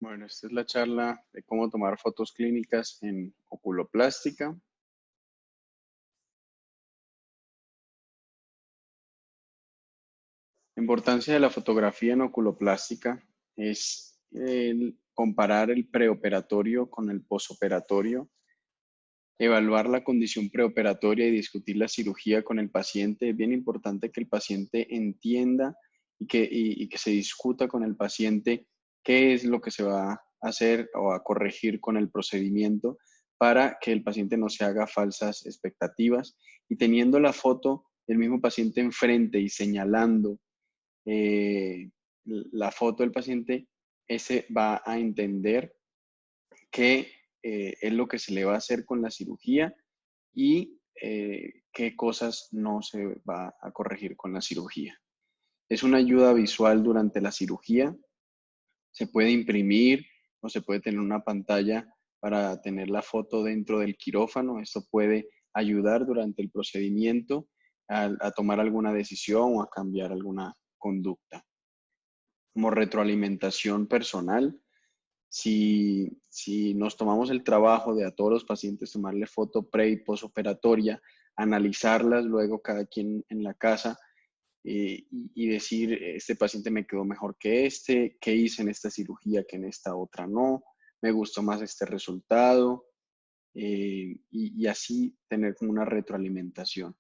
Bueno, esta es la charla de cómo tomar fotos clínicas en oculoplástica. La importancia de la fotografía en oculoplástica es comparar el preoperatorio con el posoperatorio, evaluar la condición preoperatoria y discutir la cirugía con el paciente. Es bien importante que el paciente entienda y que se discuta con el paciente qué es lo que se va a hacer o a corregir con el procedimiento para que el paciente no se haga falsas expectativas. Y teniendo la foto del mismo paciente enfrente y señalando la foto del paciente, ese va a entender qué es lo que se le va a hacer con la cirugía y qué cosas no se va a corregir con la cirugía. Es una ayuda visual durante la cirugía. Se puede imprimir o se puede tener una pantalla para tener la foto dentro del quirófano. Esto puede ayudar durante el procedimiento a tomar alguna decisión o a cambiar alguna conducta. Como retroalimentación personal, si nos tomamos el trabajo de a todos los pacientes tomarle foto pre y postoperatoria, analizarlas luego cada quien en la casa y decir, este paciente me quedó mejor que este, qué hice en esta cirugía que en esta otra no, me gustó más este resultado, y así tener como una retroalimentación.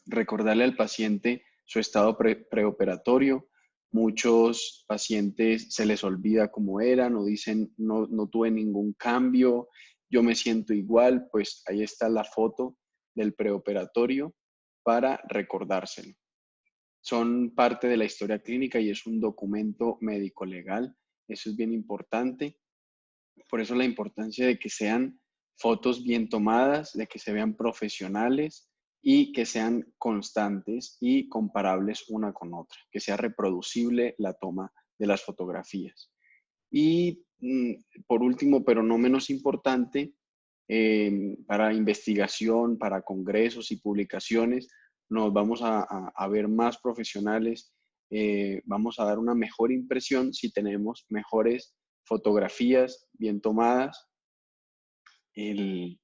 Recordarle al paciente su estado preoperatorio. Muchos pacientes se les olvida cómo eran o dicen no tuve ningún cambio, yo me siento igual. Pues ahí está la foto del preoperatorio para recordárselo. Son parte de la historia clínica y es un documento médico legal. Eso es bien importante. Por eso la importancia de que sean fotos bien tomadas, de que se vean profesionales y que sean constantes y comparables una con otra, que sea reproducible la toma de las fotografías. Y por último, pero no menos importante, para investigación, para congresos y publicaciones, nos vamos a ver más profesionales, vamos a dar una mejor impresión si tenemos mejores fotografías bien tomadas, el,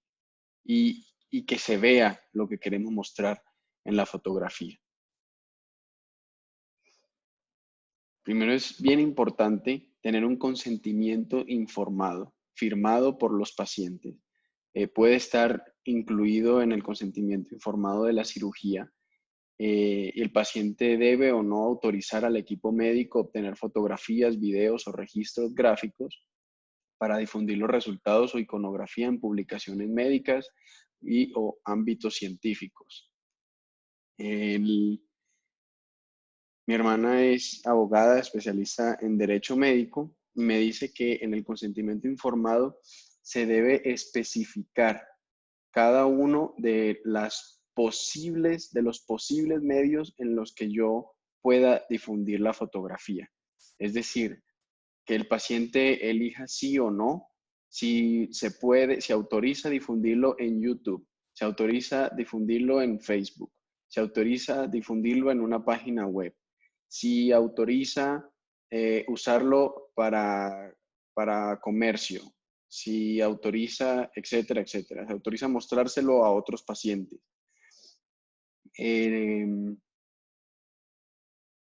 y que se vea lo que queremos mostrar en la fotografía. Primero es bien importante tener un consentimiento informado, firmado por los pacientes. Puede estar incluido en el consentimiento informado de la cirugía. El paciente debe o no autorizar al equipo médico obtener fotografías, videos o registros gráficos para difundir los resultados o iconografía en publicaciones médicas y o ámbitos científicos. El, Mi hermana es abogada, especialista en derecho médico, y me dice que en el consentimiento informado se debe especificar cada uno de los posibles medios en los que yo pueda difundir la fotografía. Es decir, que el paciente elija sí o no, si se puede, si autoriza difundirlo en YouTube, se autoriza difundirlo en Facebook, se autoriza difundirlo en una página web, si autoriza usarlo para comercio, si autoriza, etcétera, etcétera. Se autoriza mostrárselo a otros pacientes. Eh,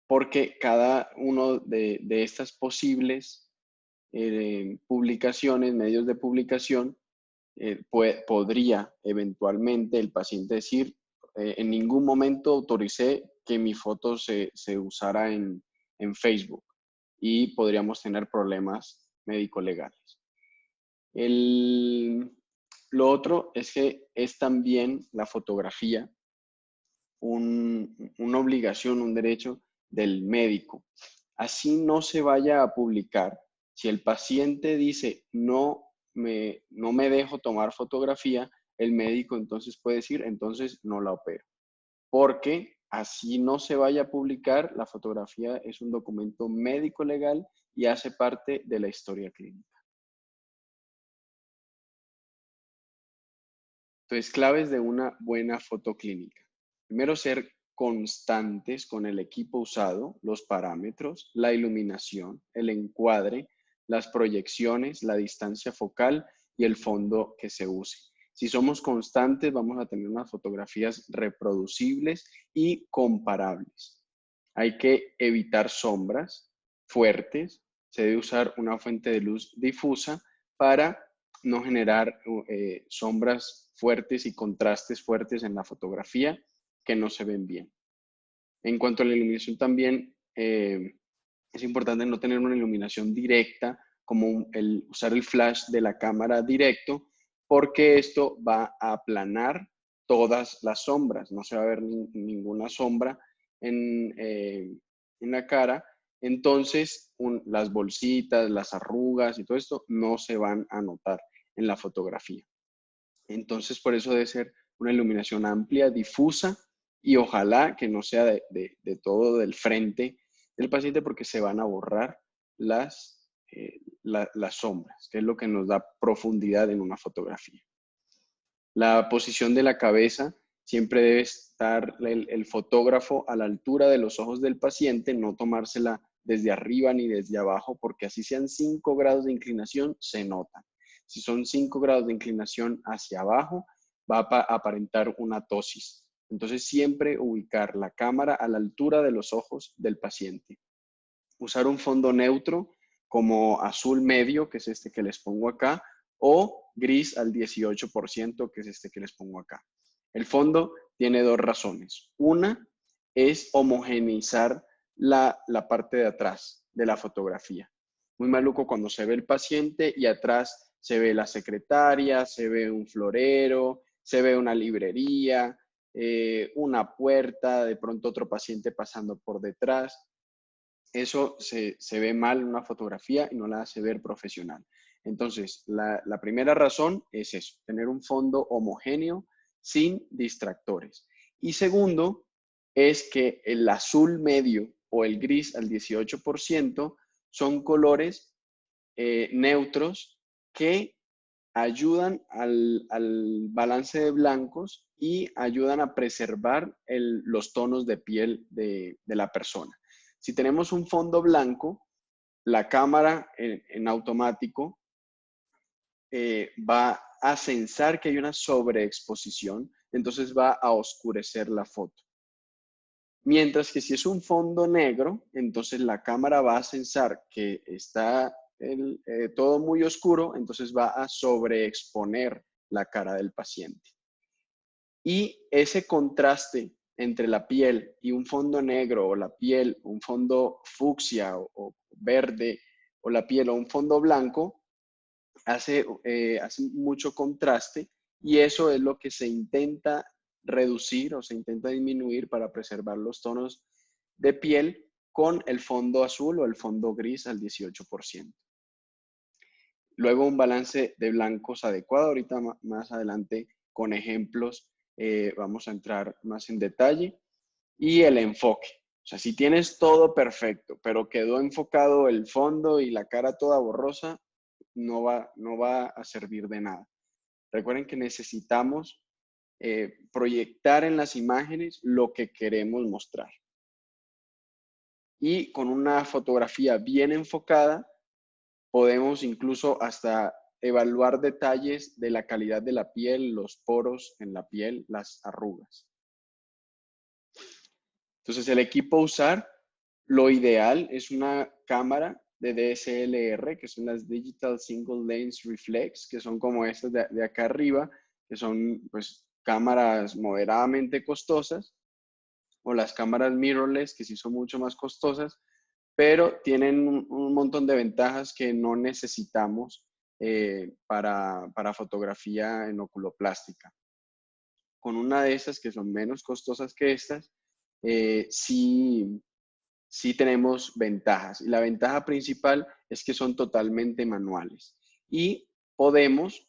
Porque cada uno de estas posibles publicaciones, medios de publicación, podría eventualmente el paciente decir, en ningún momento autoricé que mi foto se usara en Facebook, y podríamos tener problemas médico-legales. Lo otro es que es también la fotografía una obligación, un derecho del médico. Así no se vaya a publicar. Si el paciente dice no me dejo tomar fotografía, el médico entonces puede decir, entonces no la opero. Porque así no se vaya a publicar, la fotografía es un documento médico legal y hace parte de la historia clínica. Entonces, claves de una buena foto clínica. Primero, ser constantes con el equipo usado, los parámetros, la iluminación, el encuadre, las proyecciones, la distancia focal y el fondo que se use. Si somos constantes, vamos a tener unas fotografías reproducibles y comparables. Hay que evitar sombras fuertes. Se debe usar una fuente de luz difusa para no generar sombras fuertes y contrastes fuertes en la fotografía que no se ven bien. En cuanto a la iluminación también, es importante no tener una iluminación directa, como usar el flash de la cámara directo, porque esto va a aplanar todas las sombras. No se va a ver ninguna sombra en la cara. Entonces, las bolsitas, las arrugas y todo esto no se van a notar en la fotografía. Entonces, por eso debe ser una iluminación amplia, difusa, y ojalá que no sea de todo del frente del paciente, porque se van a borrar las sombras, que es lo que nos da profundidad en una fotografía. La posición de la cabeza, siempre debe estar el fotógrafo a la altura de los ojos del paciente, no tomársela desde arriba ni desde abajo, porque así sean 5 grados de inclinación, se notan. Si son 5 grados de inclinación hacia abajo, va a aparentar una ptosis. Entonces, siempre ubicar la cámara a la altura de los ojos del paciente. Usar un fondo neutro como azul medio, que es este que les pongo acá, o gris al 18%, que es este que les pongo acá. El fondo tiene 2 razones. Una es homogeneizar la parte de atrás de la fotografía. Muy maluco cuando se ve el paciente y atrás se ve la secretaria, se ve un florero, se ve una librería, una puerta, de pronto otro paciente pasando por detrás. Eso se ve mal en una fotografía y no la hace ver profesional. Entonces, la primera razón es eso, tener un fondo homogéneo sin distractores. Y segundo, es que el azul medio o el gris al 18% son colores neutros que ayudan al balance de blancos y ayudan a preservar los tonos de piel de la persona. Si tenemos un fondo blanco, la cámara en automático va a sensar que hay una sobreexposición, entonces va a oscurecer la foto. Mientras que si es un fondo negro, entonces la cámara va a sensar que está todo muy oscuro, entonces va a sobreexponer la cara del paciente. Y ese contraste entre la piel y un fondo negro, o la piel, un fondo fucsia o verde, o la piel o un fondo blanco, hace mucho contraste, y eso es lo que se intenta reducir o se intenta disminuir para preservar los tonos de piel con el fondo azul o el fondo gris al 18%. Luego un balance de blancos adecuado. Ahorita más adelante con ejemplos vamos a entrar más en detalle. Y el enfoque. O sea, si tienes todo perfecto, pero quedó enfocado el fondo y la cara toda borrosa, no va a servir de nada. Recuerden que necesitamos proyectar en las imágenes lo que queremos mostrar. Y con una fotografía bien enfocada, podemos incluso hasta evaluar detalles de la calidad de la piel, los poros en la piel, las arrugas. Entonces, el equipo a usar, lo ideal es una cámara de DSLR, que son las Digital Single Lens Reflex, que son como estas de acá arriba, que son pues cámaras moderadamente costosas, o las cámaras mirrorless, que sí son mucho más costosas, pero tienen un montón de ventajas que no necesitamos para fotografía en oculoplástica. Con una de esas, que son menos costosas que estas, sí tenemos ventajas. Y la ventaja principal es que son totalmente manuales. Y podemos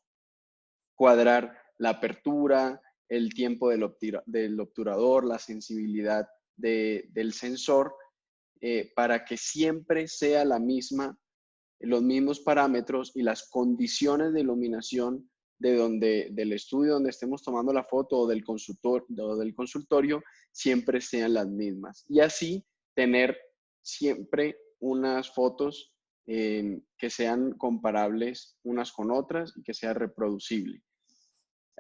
cuadrar la apertura, el tiempo del obturador, la sensibilidad del sensor, para que siempre sea los mismos parámetros y las condiciones de iluminación del estudio donde estemos tomando la foto o del consultorio siempre sean las mismas. Y así tener siempre unas fotos que sean comparables unas con otras y que sea reproducible.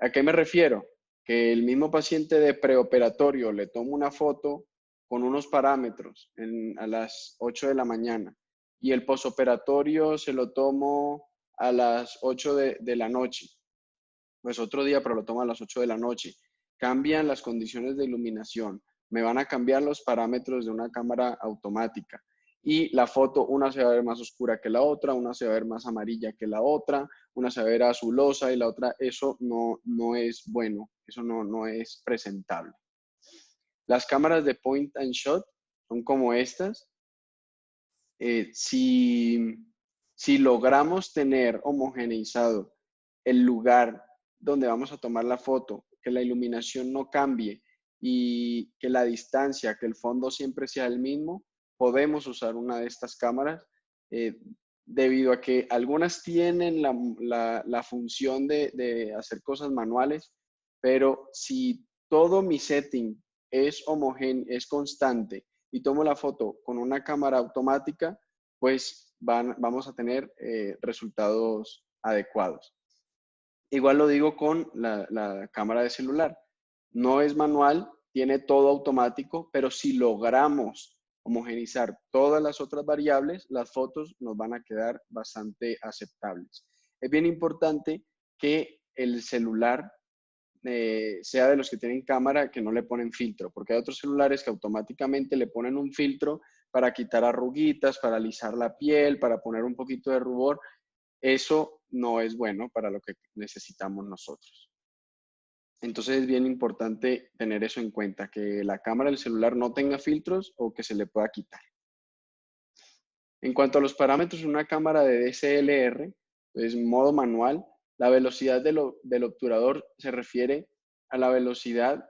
¿A qué me refiero? Que el mismo paciente de preoperatorio le tomo una foto con unos parámetros a las 8 de la mañana y el posoperatorio se lo tomo a las 8 de la noche. Pues otro día, pero lo tomo a las 8 de la noche. Cambian las condiciones de iluminación. Me van a cambiar los parámetros de una cámara automática. Y la foto, una se va a ver más oscura que la otra, una se va a ver más amarilla que la otra, una se va a ver azulosa y la otra, eso no es bueno, eso no es presentable. Las cámaras de point and shot son como estas. Si logramos tener homogeneizado el lugar donde vamos a tomar la foto, que la iluminación no cambie y que la distancia, que el fondo siempre sea el mismo, podemos usar una de estas cámaras debido a que algunas tienen la función de hacer cosas manuales, pero si todo mi setting es homogéneo, es constante y tomo la foto con una cámara automática, pues vamos a tener resultados adecuados. Igual lo digo con la cámara de celular. No es manual, tiene todo automático, pero si logramos homogenizar todas las otras variables, las fotos nos van a quedar bastante aceptables. Es bien importante que el celular sea de los que tienen cámara que no le ponen filtro, porque hay otros celulares que automáticamente le ponen un filtro para quitar arruguitas, para alisar la piel, para poner un poquito de rubor. Eso no es bueno para lo que necesitamos nosotros. Entonces es bien importante tener eso en cuenta, que la cámara del celular no tenga filtros o que se le pueda quitar. En cuanto a los parámetros de una cámara de DSLR, pues modo manual, la velocidad del obturador se refiere a la velocidad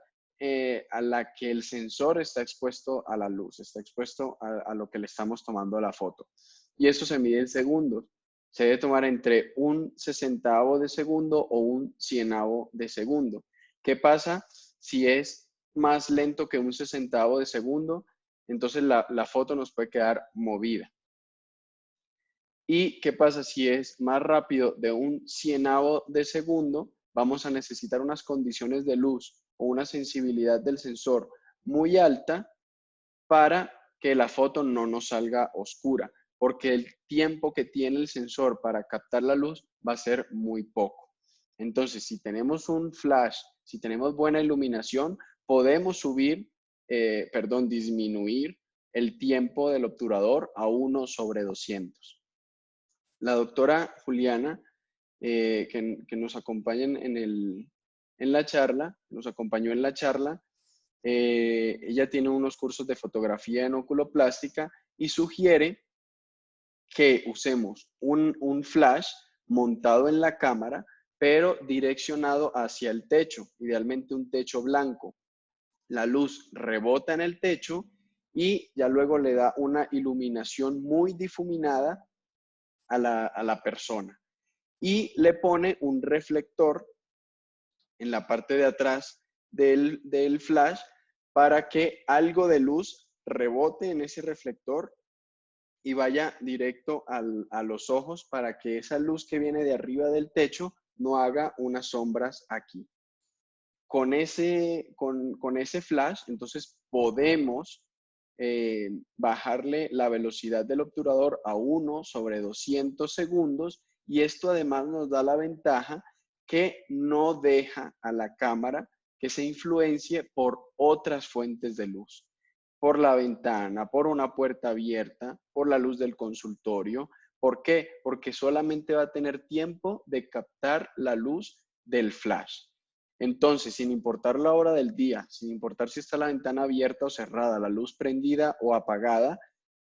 a la que el sensor está expuesto a la luz, está expuesto a lo que le estamos tomando la foto. Y eso se mide en segundos. Se debe tomar entre un 60avo de segundo o un 100avo de segundo. ¿Qué pasa si es más lento que un 60avo de segundo? Entonces la foto nos puede quedar movida. ¿Y qué pasa si es más rápido de un 100avo de segundo? Vamos a necesitar unas condiciones de luz o una sensibilidad del sensor muy alta para que la foto no nos salga oscura, porque el tiempo que tiene el sensor para captar la luz va a ser muy poco. Entonces, si tenemos un flash, si tenemos buena iluminación, podemos disminuir el tiempo del obturador a 1/200. La doctora Juliana, que nos acompaña en la charla, nos acompañó en la charla, ella tiene unos cursos de fotografía en oculoplástica y sugiere que usemos un flash montado en la cámara, pero direccionado hacia el techo, idealmente un techo blanco. La luz rebota en el techo y ya luego le da una iluminación muy difuminada a la persona. Y le pone un reflector en la parte de atrás del flash para que algo de luz rebote en ese reflector y vaya directo a los ojos para que esa luz que viene de arriba del techo no haga unas sombras aquí. Con ese flash, entonces podemos bajarle la velocidad del obturador a 1/200 segundos y esto además nos da la ventaja que no deja a la cámara que se influencie por otras fuentes de luz, por la ventana, por una puerta abierta, por la luz del consultorio. ¿Por qué? Porque solamente va a tener tiempo de captar la luz del flash. Entonces, sin importar la hora del día, sin importar si está la ventana abierta o cerrada, la luz prendida o apagada,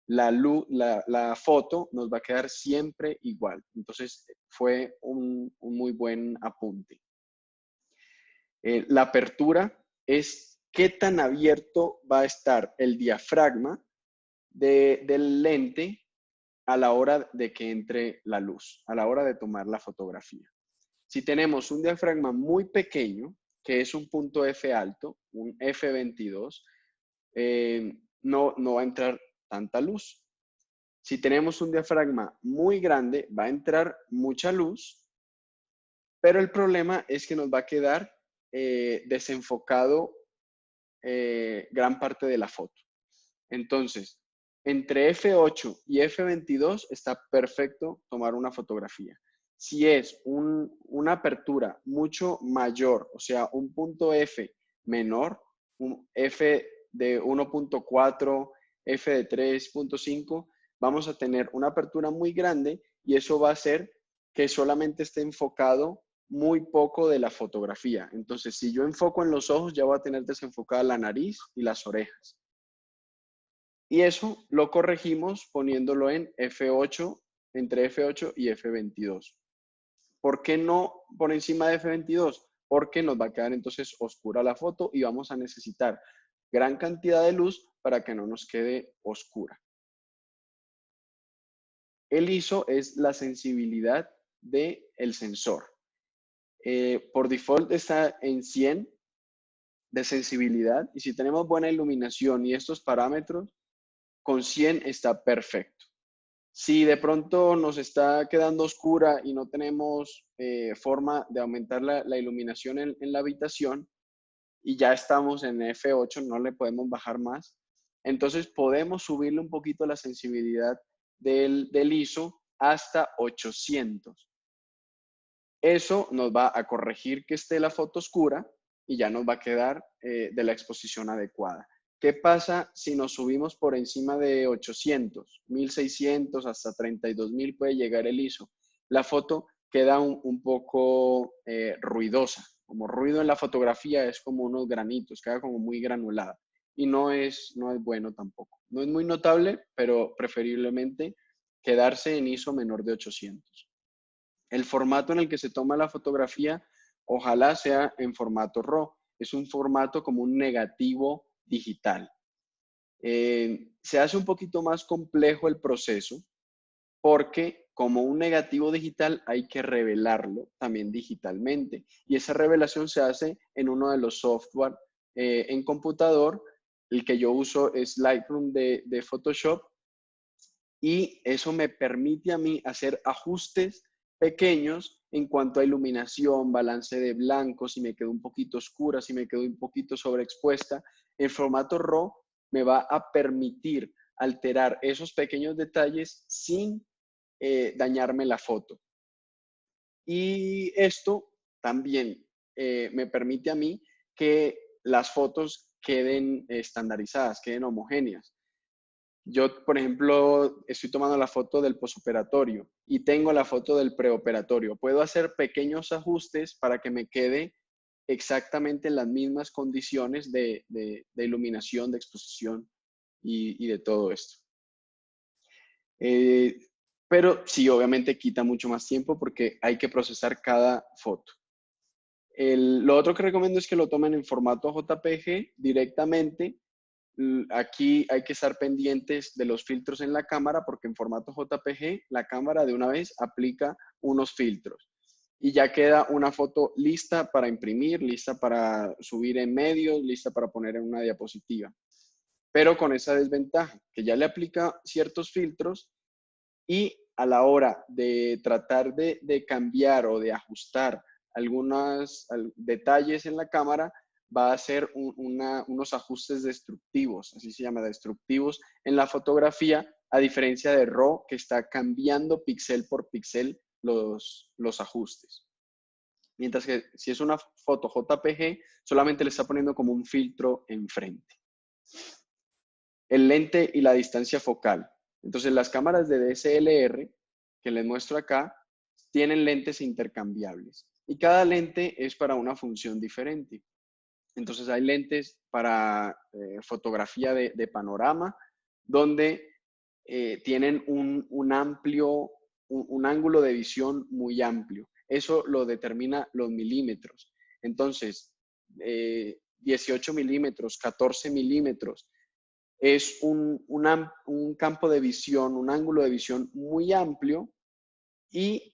la foto nos va a quedar siempre igual. Entonces, fue un muy buen apunte. La apertura es qué tan abierto va a estar el diafragma del lente a la hora de que entre la luz, a la hora de tomar la fotografía. Si tenemos un diafragma muy pequeño, que es un punto F alto, un F22, no va a entrar tanta luz. Si tenemos un diafragma muy grande, va a entrar mucha luz, pero el problema es que nos va a quedar desenfocado gran parte de la foto. Entonces, entre F8 y F22 está perfecto tomar una fotografía. Si es una apertura mucho mayor, o sea, un punto F menor, un F de 1.4, F de 3.5, vamos a tener una apertura muy grande y eso va a hacer que solamente esté enfocado muy poco de la fotografía. Entonces, si yo enfoco en los ojos, ya voy a tener desenfocada la nariz y las orejas. Y eso lo corregimos poniéndolo en F8, entre F8 y F22. ¿Por qué no por encima de F22? Porque nos va a quedar entonces oscura la foto y vamos a necesitar gran cantidad de luz para que no nos quede oscura. El ISO es la sensibilidad del sensor. Por default está en 100 de sensibilidad y si tenemos buena iluminación y estos parámetros, con 100 está perfecto. Si de pronto nos está quedando oscura y no tenemos forma de aumentar la iluminación en la habitación y ya estamos en F8, no le podemos bajar más, entonces podemos subirle un poquito la sensibilidad del ISO hasta 800. Eso nos va a corregir que esté la foto oscura y ya nos va a quedar de la exposición adecuada. ¿Qué pasa si nos subimos por encima de 800, 1600 hasta 32.000 puede llegar el ISO? La foto queda un poco ruidosa. Como ruido en la fotografía es como unos granitos, queda como muy granulada. Y no es bueno tampoco. No es muy notable, pero preferiblemente quedarse en ISO menor de 800. El formato en el que se toma la fotografía, ojalá sea en formato RAW. Es un formato como un negativo digital. Se hace un poquito más complejo el proceso porque como un negativo digital hay que revelarlo también digitalmente. Y esa revelación se hace en uno de los software en computador. El que yo uso es Lightroom de Photoshop y eso me permite a mí hacer ajustes pequeños en cuanto a iluminación, balance de blancos, si me quedo un poquito oscura, si me quedo un poquito sobreexpuesta. El formato RAW me va a permitir alterar esos pequeños detalles sin dañarme la foto. Y esto también me permite a mí que las fotos queden estandarizadas, queden homogéneas. Yo, por ejemplo, estoy tomando la foto del posoperatorio y tengo la foto del preoperatorio. Puedo hacer pequeños ajustes para que me quede exactamente en las mismas condiciones de iluminación, de exposición y de todo esto. Eh, pero sí, obviamente quita mucho más tiempo porque hay que procesar cada foto. Lo otro que recomiendo es que lo tomen en formato JPG directamente. Aquí hay que estar pendientes de los filtros en la cámara porque en formato JPG la cámara de una vez aplica unos filtros y ya queda una foto lista para imprimir, lista para subir en medios, lista para poner en una diapositiva. Pero con esa desventaja, que ya le aplica ciertos filtros y a la hora de tratar de cambiar o de ajustar algunos detalles en la cámara, va a hacer unos ajustes destructivos, así se llama, destructivos en la fotografía, a diferencia de RAW, que está cambiando píxel por píxel los ajustes. Mientras que si es una foto JPG, solamente le está poniendo como un filtro enfrente. El lente y la distancia focal. Entonces, las cámaras de DSLR que les muestro acá tienen lentes intercambiables y cada lente es para una función diferente. Entonces, hay lentes para fotografía de panorama donde tienen un ángulo de visión muy amplio. Eso lo determina los milímetros. Entonces, 18 milímetros, 14 milímetros, es un campo de visión, un ángulo de visión muy amplio y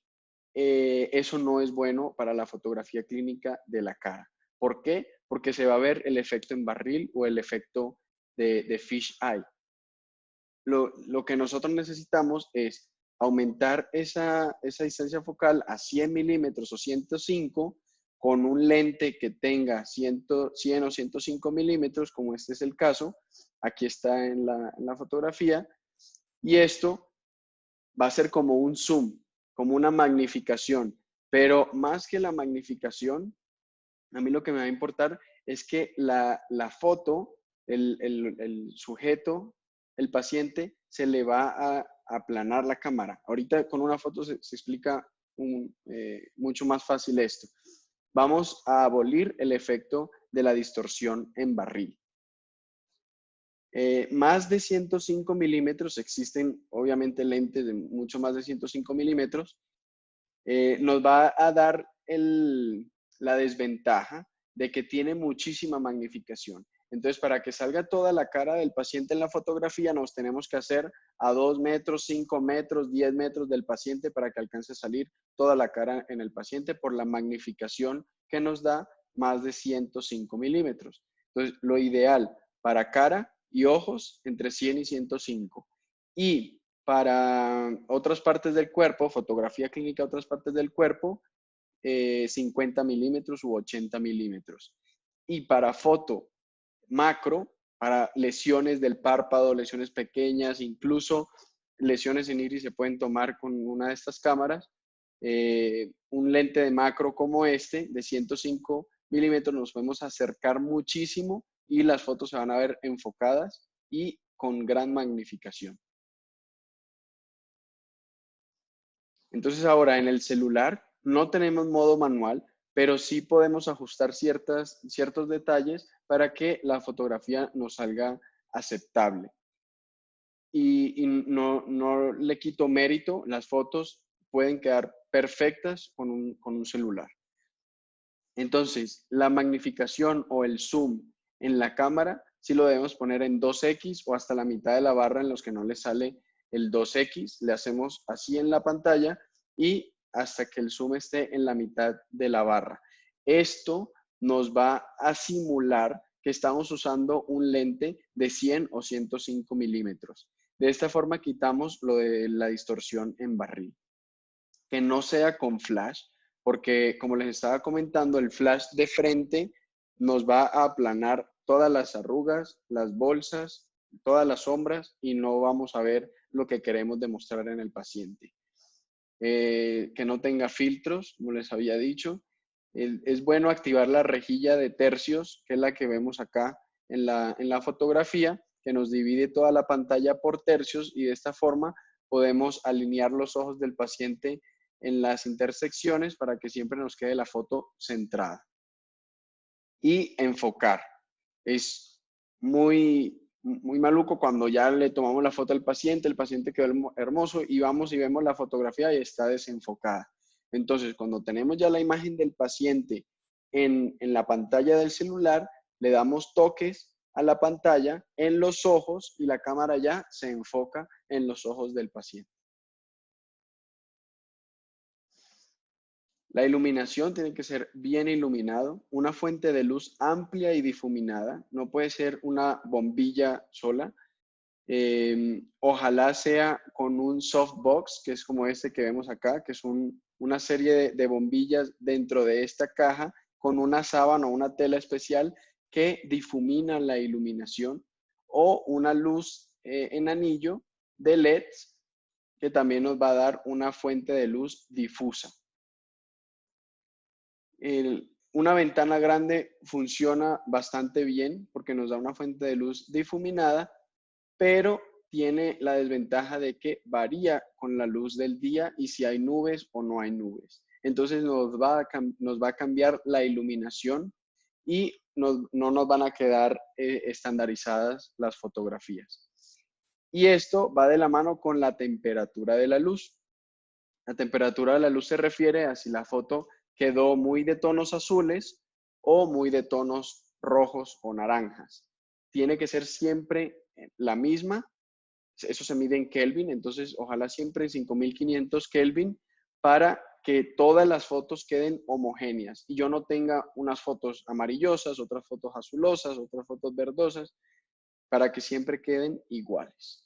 eso no es bueno para la fotografía clínica de la cara. ¿Por qué? Porque se va a ver el efecto en barril o el efecto de fish eye. lo que nosotros necesitamos es aumentar esa distancia focal a 100 milímetros o 105 con un lente que tenga 100 o 105 milímetros, como este es el caso. Aquí está en la fotografía. Y esto va a ser como un zoom, como una magnificación. Pero más que la magnificación, a mí lo que me va a importar es que la foto, el sujeto, el paciente, se le va a aplanar la cámara. Ahorita con una foto se explica mucho más fácil esto. Vamos a abolir el efecto de la distorsión en barril. Más de 105 milímetros, existen obviamente lentes de mucho más de 105 milímetros, nos va a dar la desventaja de que tiene muchísima magnificación. Entonces, para que salga toda la cara del paciente en la fotografía, nos tenemos que hacer a 2 metros, 5 metros, 10 metros del paciente para que alcance a salir toda la cara en el paciente por la magnificación que nos da más de 105 milímetros. Entonces, lo ideal para cara y ojos entre 100 y 105. Y para otras partes del cuerpo, fotografía clínica, otras partes del cuerpo, 50 milímetros u 80 milímetros. Y para foto macro, para lesiones del párpado, lesiones pequeñas, incluso lesiones en iris se pueden tomar con una de estas cámaras. Un lente de macro como este, de 105 milímetros, nos podemos acercar muchísimo y las fotos se van a ver enfocadas y con gran magnificación. Entonces ahora en el celular no tenemos modo manual, pero sí podemos ajustar ciertos detalles para que la fotografía nos salga aceptable. Y no le quito mérito, las fotos pueden quedar perfectas con un celular. Entonces, la magnificación o el zoom en la cámara sí lo debemos poner en 2x o hasta la mitad de la barra en los que no le sale el 2x. Le hacemos así en la pantalla y hasta que el zoom esté en la mitad de la barra. Esto nos va a simular que estamos usando un lente de 100 o 105 milímetros. De esta forma quitamos lo de la distorsión en barril. Que no sea con flash, porque como les estaba comentando, el flash de frente nos va a aplanar todas las arrugas, las bolsas, todas las sombras y no vamos a ver lo que queremos demostrar en el paciente. Que no tenga filtros, como les había dicho. Es bueno activar la rejilla de tercios, que es la que vemos acá en la fotografía, que nos divide toda la pantalla por tercios y de esta forma podemos alinear los ojos del paciente en las intersecciones para que siempre nos quede la foto centrada. Y enfocar. Es muy maluco cuando ya le tomamos la foto al paciente, el paciente quedó hermoso y vamos y vemos la fotografía y está desenfocada. Entonces, cuando tenemos ya la imagen del paciente en la pantalla del celular, le damos toques a la pantalla en los ojos y la cámara ya se enfoca en los ojos del paciente. La iluminación tiene que ser bien iluminado, una fuente de luz amplia y difuminada, no puede ser una bombilla sola. Ojalá sea con un softbox, que es como este que vemos acá, que es una serie de bombillas dentro de esta caja con una sábana o una tela especial que difumina la iluminación, o una luz en anillo de LEDs que también nos va a dar una fuente de luz difusa. Una ventana grande funciona bastante bien porque nos da una fuente de luz difuminada, pero tiene la desventaja de que varía con la luz del día y si hay nubes o no hay nubes. Entonces nos va a cambiar la iluminación y no nos van a quedar estandarizadas las fotografías. Y esto va de la mano con la temperatura de la luz. La temperatura de la luz se refiere a si la foto quedó muy de tonos azules o muy de tonos rojos o naranjas. Tiene que ser siempre la misma. Eso se mide en Kelvin, entonces ojalá siempre en 5500 Kelvin para que todas las fotos queden homogéneas y yo no tenga unas fotos amarillosas, otras fotos azulosas, otras fotos verdosas, para que siempre queden iguales.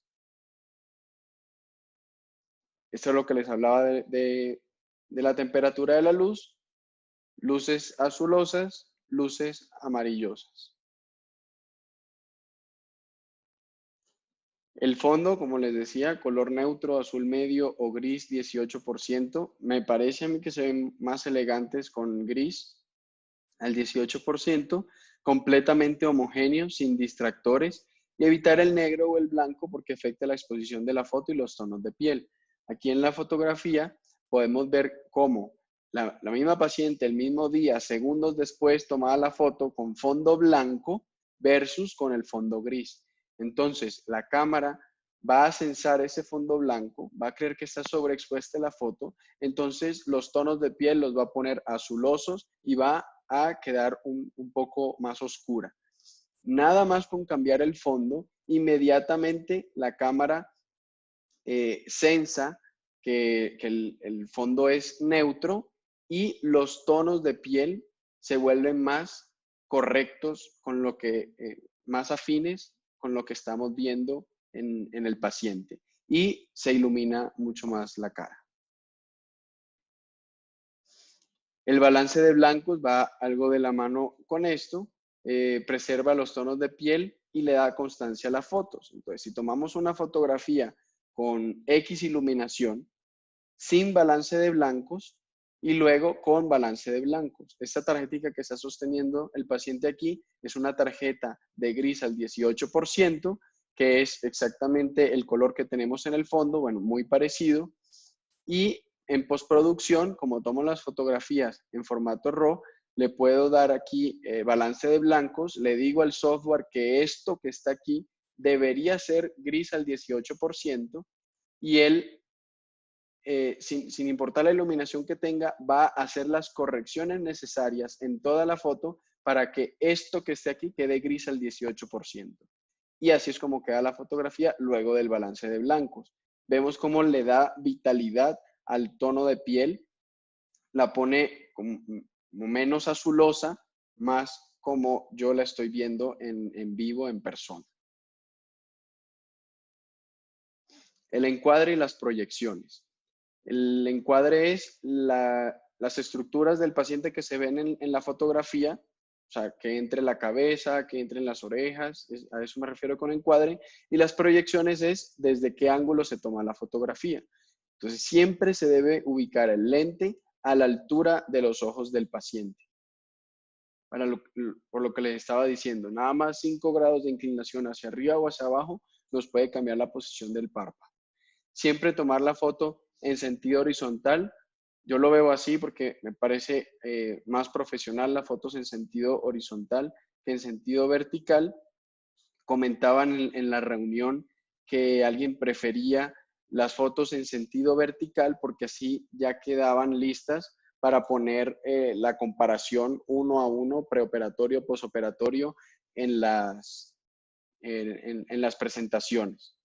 Esto es lo que les hablaba de la temperatura de la luz, luces azulosas, luces amarillosas. El fondo, como les decía, color neutro, azul medio o gris 18%. Me parece a mí que se ven más elegantes con gris al 18%, completamente homogéneo, sin distractores, y evitar el negro o el blanco porque afecta la exposición de la foto y los tonos de piel. Aquí en la fotografía podemos ver cómo la misma paciente el mismo día, segundos después, tomaba la foto con fondo blanco versus con el fondo gris. Entonces, la cámara va a sensar ese fondo blanco, va a creer que está sobreexpuesta la foto, entonces los tonos de piel los va a poner azulosos y va a quedar un poco más oscura. Nada más con cambiar el fondo, inmediatamente la cámara sensa que el fondo es neutro y los tonos de piel se vuelven más correctos con lo que, más afines con lo que estamos viendo en el paciente y se ilumina mucho más la cara. El balance de blancos va algo de la mano con esto, preserva los tonos de piel y le da constancia a las fotos. Entonces, si tomamos una fotografía con X iluminación, sin balance de blancos y luego con balance de blancos. Esta tarjetita que está sosteniendo el paciente aquí es una tarjeta de gris al 18%, que es exactamente el color que tenemos en el fondo, bueno, muy parecido. Y en postproducción, como tomo las fotografías en formato RAW, le puedo dar aquí balance de blancos, le digo al software que esto que está aquí debería ser gris al 18% y él, sin importar la iluminación que tenga, va a hacer las correcciones necesarias en toda la foto para que esto que esté aquí quede gris al 18%. Y así es como queda la fotografía luego del balance de blancos. Vemos cómo le da vitalidad al tono de piel, la pone como menos azulosa, más como yo la estoy viendo en vivo, en persona. El encuadre y las proyecciones. El encuadre es las estructuras del paciente que se ven en la fotografía, o sea, que entre la cabeza, que entre en las orejas, a eso me refiero con encuadre, y las proyecciones es desde qué ángulo se toma la fotografía. Entonces, siempre se debe ubicar el lente a la altura de los ojos del paciente. Por lo que les estaba diciendo, nada más 5 grados de inclinación hacia arriba o hacia abajo nos puede cambiar la posición del párpado. Siempre tomar la foto en sentido horizontal. Yo lo veo así porque me parece más profesional las fotos en sentido horizontal que en sentido vertical. Comentaban en la reunión que alguien prefería las fotos en sentido vertical porque así ya quedaban listas para poner la comparación uno a uno, preoperatorio, posoperatorio, en las presentaciones.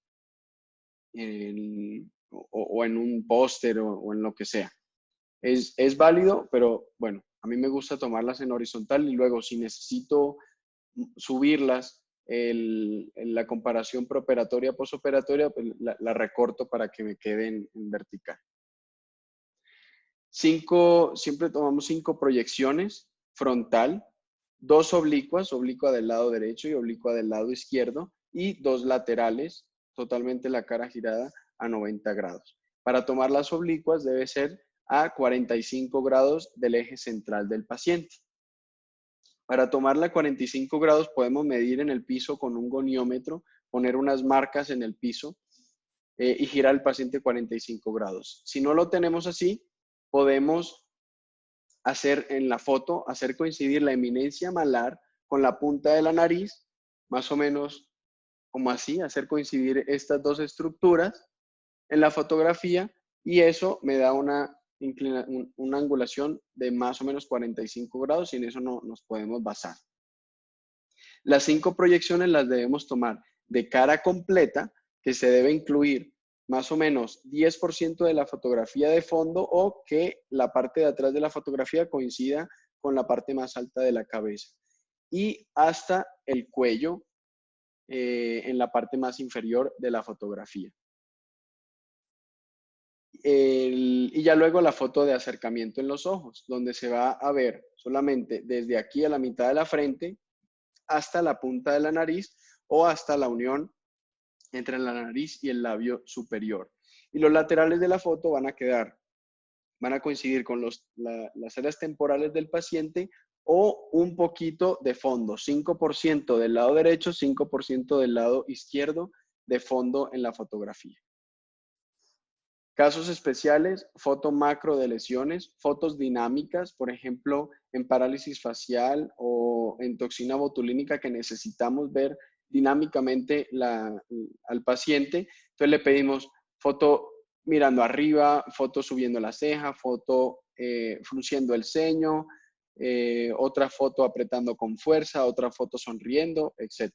O en un póster o en lo que sea. Es válido, pero bueno, a mí me gusta tomarlas en horizontal y luego si necesito subirlas, la comparación preoperatoria, posoperatoria, pues la recorto para que me queden en vertical. Siempre tomamos 5 proyecciones, frontal, 2 oblicuas, oblicua del lado derecho y oblicua del lado izquierdo, y 2 laterales, totalmente la cara girada a 90 grados. Para tomar las oblicuas debe ser a 45 grados del eje central del paciente. Para tomarla a 45 grados podemos medir en el piso con un goniómetro, poner unas marcas en el piso y girar al paciente 45 grados. Si no lo tenemos así, podemos hacer en la foto, hacer coincidir la eminencia malar con la punta de la nariz, más o menos como así, hacer coincidir estas dos estructuras en la fotografía y eso me da una angulación de más o menos 45 grados y en eso no nos podemos basar. Las 5 proyecciones las debemos tomar de cara completa, que se debe incluir más o menos 10% de la fotografía de fondo o que la parte de atrás de la fotografía coincida con la parte más alta de la cabeza. Y hasta el cuello en la parte más inferior de la fotografía. y ya luego la foto de acercamiento en los ojos, donde se va a ver solamente desde aquí a la mitad de la frente hasta la punta de la nariz o hasta la unión entre la nariz y el labio superior. Y los laterales de la foto van a coincidir con las áreas temporales del paciente o un poquito de fondo, 5% del lado derecho, 5% del lado izquierdo de fondo en la fotografía. Casos especiales, foto macro de lesiones, fotos dinámicas, por ejemplo, en parálisis facial o en toxina botulínica que necesitamos ver dinámicamente al paciente. Entonces le pedimos foto mirando arriba, foto subiendo la ceja, foto frunciendo el ceño, otra foto apretando con fuerza, otra foto sonriendo, etc.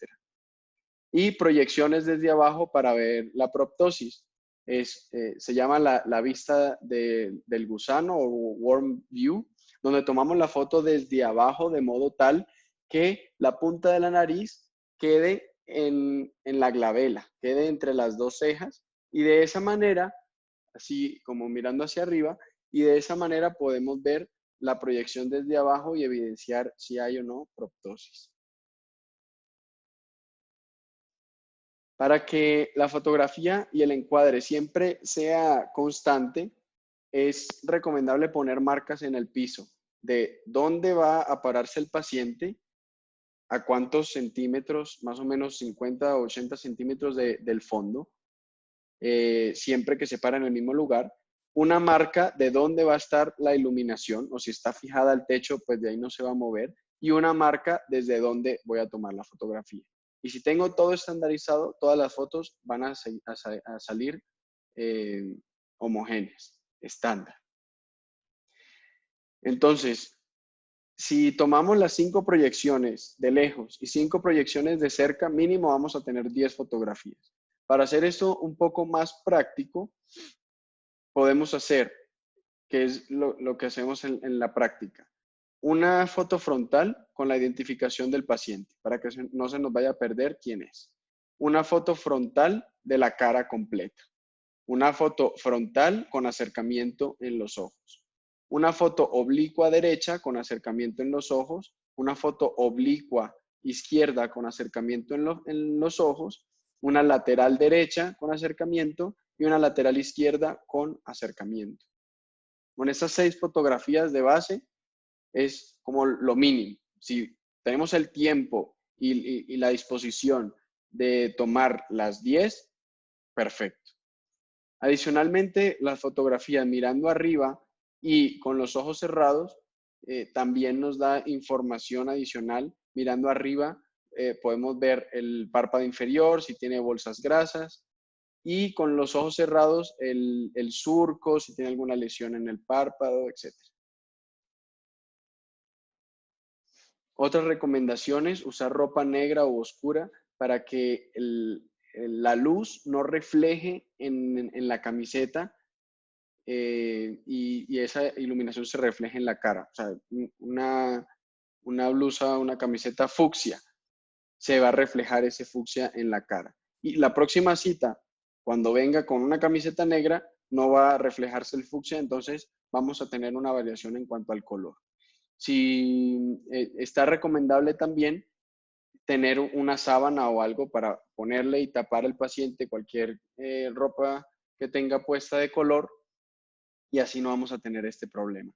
Y proyecciones desde abajo para ver la proptosis. Se llama la vista del gusano o worm view, donde tomamos la foto desde abajo de modo tal que la punta de la nariz quede en la glabela, quede entre las dos cejas y de esa manera, así como mirando hacia arriba, y de esa manera podemos ver la proyección desde abajo y evidenciar si hay o no proptosis. Para que la fotografía y el encuadre siempre sea constante, es recomendable poner marcas en el piso de dónde va a pararse el paciente, a cuántos centímetros, más o menos 50 o 80 centímetros del fondo, siempre que se para en el mismo lugar. Una marca de dónde va a estar la iluminación, o si está fijada al techo, pues de ahí no se va a mover. Y una marca desde dónde voy a tomar la fotografía. Y si tengo todo estandarizado, todas las fotos van a salir homogéneas, estándar. Entonces, si tomamos las 5 proyecciones de lejos y 5 proyecciones de cerca, mínimo vamos a tener 10 fotografías. Para hacer esto un poco más práctico, podemos hacer, que es lo que hacemos en la práctica, una foto frontal con la identificación del paciente, para que no se nos vaya a perder quién es. Una foto frontal de la cara completa. Una foto frontal con acercamiento en los ojos. Una foto oblicua derecha con acercamiento en los ojos. Una foto oblicua izquierda con acercamiento en los ojos. Una lateral derecha con acercamiento y una lateral izquierda con acercamiento. Con estas 6 fotografías de base es como lo mínimo. Si tenemos el tiempo y la disposición de tomar las 10, perfecto. Adicionalmente, las fotografías mirando arriba y con los ojos cerrados también nos da información adicional. Mirando arriba podemos ver el párpado inferior, si tiene bolsas grasas, y con los ojos cerrados el surco, si tiene alguna lesión en el párpado, etc. Otras recomendaciones, usar ropa negra o oscura para que la luz no refleje en la camiseta y esa iluminación se refleje en la cara. O sea, una blusa, una camiseta fucsia, se va a reflejar ese fucsia en la cara. Y la próxima cita, cuando venga con una camiseta negra, no va a reflejarse el fucsia, entonces vamos a tener una variación en cuanto al color. Si está recomendable también tener una sábana o algo para ponerle y tapar al paciente cualquier ropa que tenga puesta de color y así no vamos a tener este problema.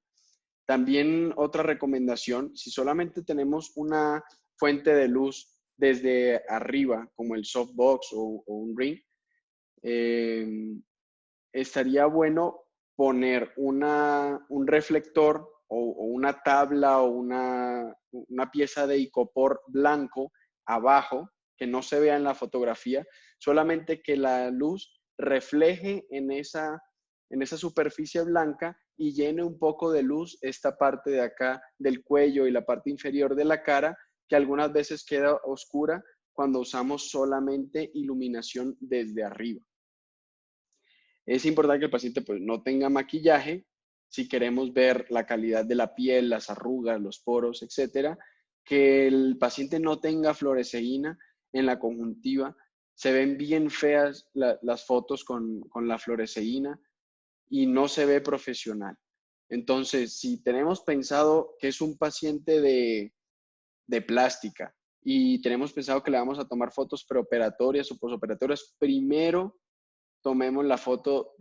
También otra recomendación, si solamente tenemos una fuente de luz desde arriba, como el softbox o un ring, estaría bueno poner un reflector o una tabla o una pieza de icopor blanco abajo, que no se vea en la fotografía, solamente que la luz refleje en esa superficie blanca y llene un poco de luz esta parte de acá del cuello y la parte inferior de la cara, que algunas veces queda oscura cuando usamos solamente iluminación desde arriba. Es importante que el paciente pues, no tenga maquillaje si queremos ver la calidad de la piel, las arrugas, los poros, etcétera. Que el paciente no tenga fluoresceína en la conjuntiva. Se ven bien feas las fotos con la fluoresceína. y no se ve profesional. Entonces, si tenemos pensado que es un paciente de plástica y tenemos pensado que le vamos a tomar fotos preoperatorias o posoperatorias, primero tomemos la foto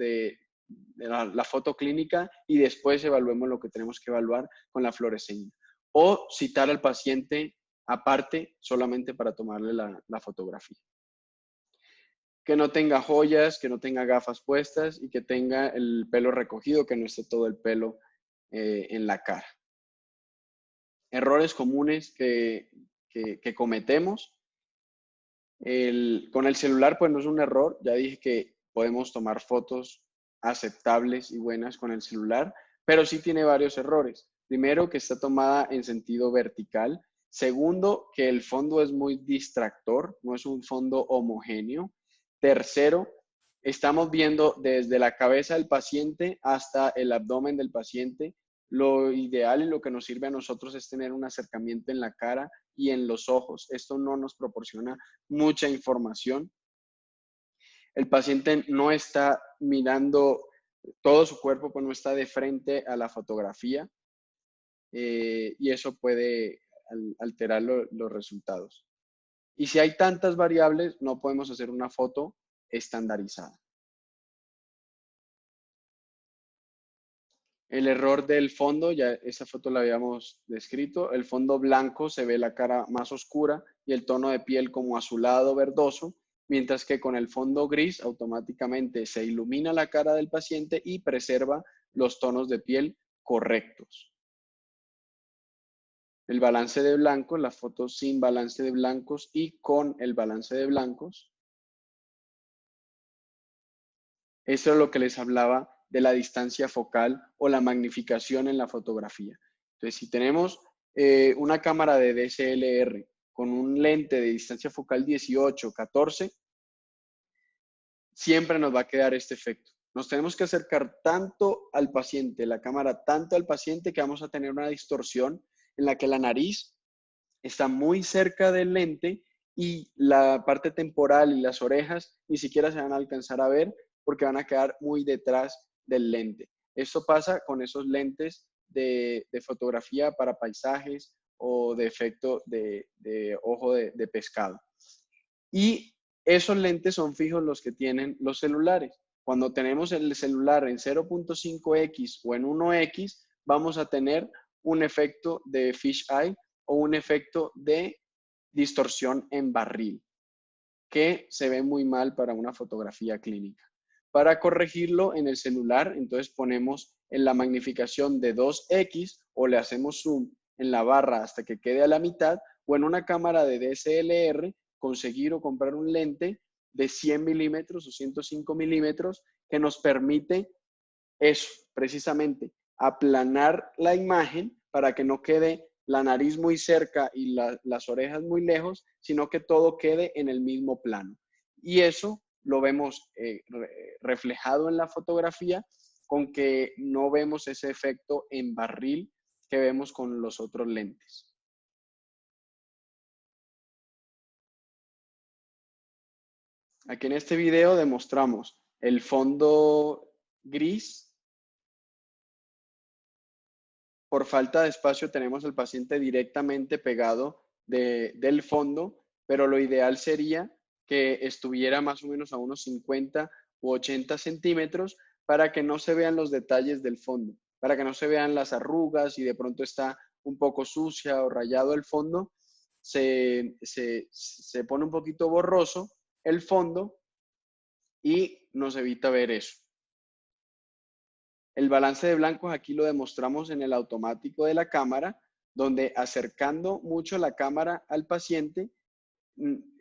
la foto clínica y después evaluemos lo que tenemos que evaluar con la fluoresceína. O citar al paciente aparte solamente para tomarle la fotografía. Que no tenga joyas, que no tenga gafas puestas y que tenga el pelo recogido, que no esté todo el pelo en la cara. Errores comunes que cometemos. Con el celular, pues no es un error. Ya dije que podemos tomar fotos aceptables y buenas con el celular, pero sí tiene varios errores. Primero, que está tomada en sentido vertical. Segundo, que el fondo es muy distractor, no es un fondo homogéneo. Tercero, estamos viendo desde la cabeza del paciente hasta el abdomen del paciente. Lo ideal y lo que nos sirve a nosotros es tener un acercamiento en la cara y en los ojos. Esto no nos proporciona mucha información. El paciente no está mirando todo su cuerpo, pues no está de frente a la fotografía y eso puede alterar los resultados. Y si hay tantas variables, no podemos hacer una foto estandarizada. El error del fondo, ya esa foto la habíamos descrito, el fondo blanco se ve la cara más oscura y el tono de piel como azulado verdoso, mientras que con el fondo gris automáticamente se ilumina la cara del paciente y preserva los tonos de piel correctos. El balance de blancos, la foto sin balance de blancos y con el balance de blancos. Eso es lo que les hablaba de la distancia focal o la magnificación en la fotografía. Entonces, si tenemos una cámara de DSLR con un lente de distancia focal 18, 14, siempre nos va a quedar este efecto. Nos tenemos que acercar tanto al paciente, la cámara tanto al paciente, que vamos a tener una distorsión en la que la nariz está muy cerca del lente y la parte temporal y las orejas ni siquiera se van a alcanzar a ver porque van a quedar muy detrás del lente. Esto pasa con esos lentes de fotografía para paisajes o de efecto de ojo de pescado. Y esos lentes son fijos los que tienen los celulares. Cuando tenemos el celular en 0.5x o en 1x, vamos a tener un efecto de fisheye o un efecto de distorsión en barril, que se ve muy mal para una fotografía clínica. Para corregirlo en el celular, entonces ponemos en la magnificación de 2x o le hacemos zoom en la barra hasta que quede a la mitad, o en una cámara de DSLR conseguir o comprar un lente de 100 milímetros o 105 milímetros que nos permite eso, precisamente, aplanar la imagen para que no quede la nariz muy cerca y las orejas muy lejos, sino que todo quede en el mismo plano. Y eso lo vemos reflejado en la fotografía, con que no vemos ese efecto en barril que vemos con los otros lentes. Aquí en este video demostramos el fondo gris. Por falta de espacio tenemos al paciente directamente pegado del fondo, pero lo ideal sería que estuviera más o menos a unos 50 u 80 centímetros para que no se vean los detalles del fondo, para que no se vean las arrugas y de pronto está un poco sucia o rayado el fondo, se pone un poquito borroso el fondo y nos evita ver eso. El balance de blancos aquí lo demostramos en el automático de la cámara, donde acercando mucho la cámara al paciente,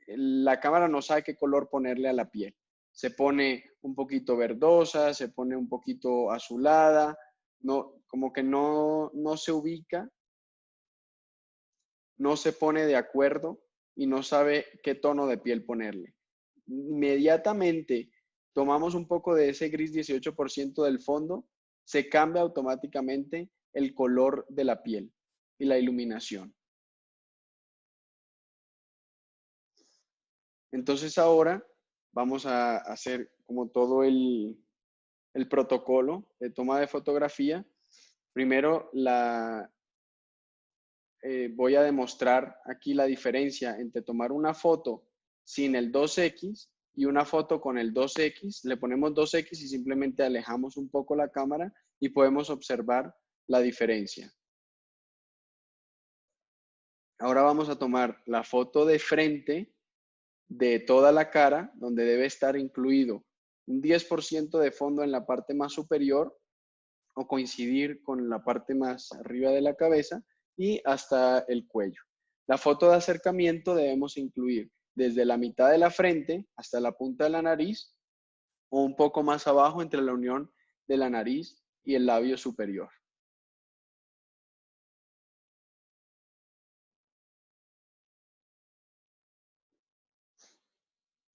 la cámara no sabe qué color ponerle a la piel. Se pone un poquito verdosa, se pone un poquito azulada, no, como que no se ubica, no se pone de acuerdo y no sabe qué tono de piel ponerle. Inmediatamente tomamos un poco de ese gris 18% del fondo, se cambia automáticamente el color de la piel y la iluminación. Entonces ahora vamos a hacer como todo el el protocolo de toma de fotografía. Primero voy a demostrar aquí la diferencia entre tomar una foto sin el 2X y una foto con el 2X. Le ponemos 2X y simplemente alejamos un poco la cámara y podemos observar la diferencia. Ahora vamos a tomar la foto de frente de toda la cara, donde debe estar incluido un 10% de fondo en la parte más superior o coincidir con la parte más arriba de la cabeza y hasta el cuello. La foto de acercamiento debemos incluir desde la mitad de la frente hasta la punta de la nariz o un poco más abajo entre la unión de la nariz y el labio superior.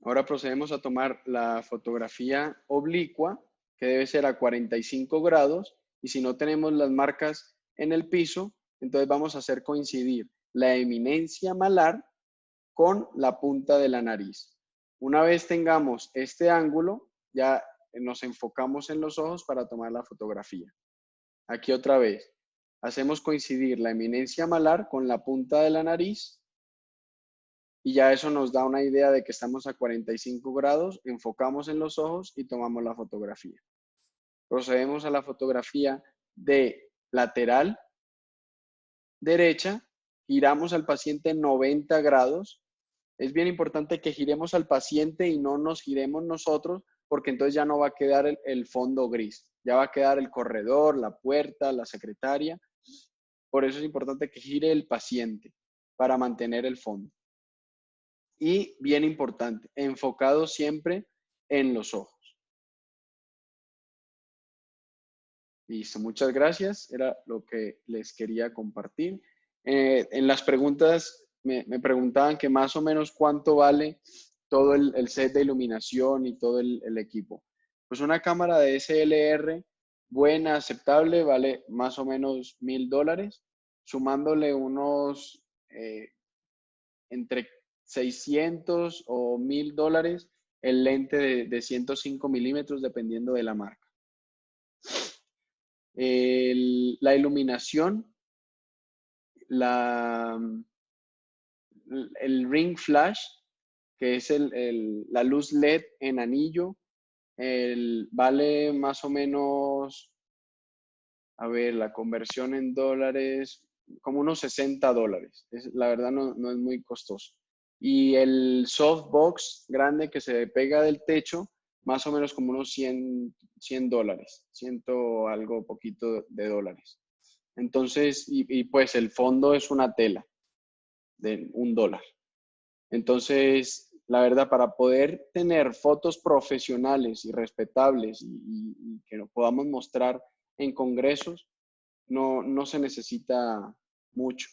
Ahora procedemos a tomar la fotografía oblicua, que debe ser a 45 grados, y si no tenemos las marcas en el piso, entonces vamos a hacer coincidir la eminencia malar con la punta de la nariz. Una vez tengamos este ángulo, ya nos enfocamos en los ojos para tomar la fotografía. Aquí otra vez, hacemos coincidir la eminencia malar con la punta de la nariz y ya eso nos da una idea de que estamos a 45 grados, enfocamos en los ojos y tomamos la fotografía. Procedemos a la fotografía de lateral derecha, giramos al paciente 90 grados. Es bien importante que giremos al paciente y no nos giremos nosotros, porque entonces ya no va a quedar el fondo gris, ya va a quedar el corredor, la puerta, la secretaria. Por eso es importante que gire el paciente para mantener el fondo. Y bien importante, enfocado siempre en los ojos. Listo, muchas gracias. Era lo que les quería compartir. En las preguntas me preguntaban que más o menos cuánto vale todo el set de iluminación y todo el equipo. Pues una cámara de SLR buena, aceptable, vale más o menos $1000, sumándole unos entre 600 o $1000 el lente de 105 milímetros, dependiendo de la marca. La iluminación, el ring flash, que es la luz LED en anillo, vale más o menos, a ver, la conversión en dólares, como unos $60. La verdad no es muy costoso. Y el softbox grande que se pega del techo, más o menos como unos $100, ciento algo poquito de dólares. Entonces, y pues el fondo es una tela de $1. Entonces, la verdad, para poder tener fotos profesionales y respetables y que nos podamos mostrar en congresos, no se necesita mucho.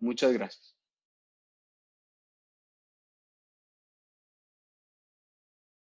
Muchas gracias.